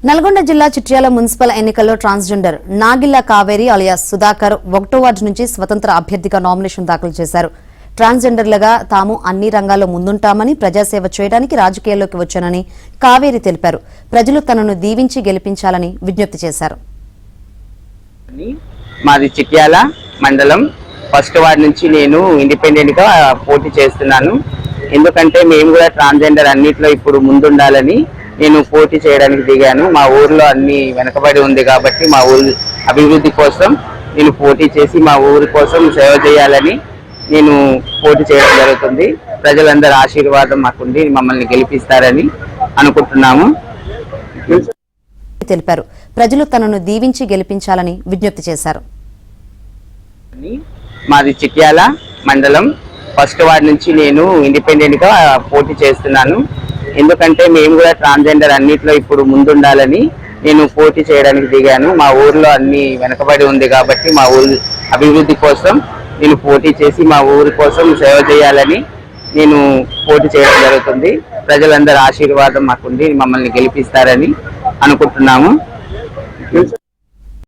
నల్గొండ జిల్లా చిట్యాల మున్సిపల్ ఎన్నికల్లో transgender Nagilla Kaveri alias Sudhakar 1వ వార్డు నుంచి స్వతంత్ర అభ్యర్థిగా నామినేషన్ దాఖలు చేశారు. ట్రాన్స్జెండర్లుగా తాము అన్ని రంగాల్లో ముందుంటామని, ప్రజాసేవ చేయడానికి రాజకీయాల్లోకి వచ్చానని కావేరి తెలిపారు. ప్రజలు తనను దీవించి గెలిపించాలని విజ్ఞప్తి చేశారు. మాది చిట్యాల మండలం 1వ వార్డు నుంచి నేను ఇండిపెండెంట్ గా పోటీ చేస్తున్నాను. ఎందుకంటే మేము కూడా ట్రాన్స్జెండర్ అన్నిట్లో ఇప్పుడు ముందుండాలని నేను పోటీ చేయడానికి దిగాను. మా ఊర్లో అన్ని వెనకబడి ఉంది కాబట్టి మా ఊరి అభివృద్ధి కోసం నేను పోటీ చేసి మా ఊరి కోసం సేవ చేయాలని నేను పోటీ చేయడం జరుగుతుంది. ప్రజలందరి ఆశీర్వాదం మాకుండి మమ్మల్ని గెలిపిస్తారని అనుకుంటున్నాము తెలిపారు. ప్రజలు తనను దీవించి గెలిపించాలని విజ్ఞప్తి చేశారు. మాది చిట్యాల మండలం 1వ వార్డు నుంచి నేను ఇండిపెండెంట్ గా పోటీ చేస్తున్నాను. ఎందుకంటే మేము కూడా ట్రాన్స్జెండర్ అన్నిట్లో ఇప్పుడు ముందుండాలని నేను పోటీ చేయడానికి దిగాను. మా ఊర్లో అన్ని వెనకబడి ఉంది కాబట్టి మా ఊరి అభివృద్ధి కోసం నేను పోటీ చేసి మా ఊరి కోసం సేవ చేయాలని నేను పోటీ చేయడం జరుగుతుంది. ప్రజలందరి ఆశీర్వాదం మాకుండి మమ్మల్ని గెలిపిస్తారని అనుకుంటున్నాము.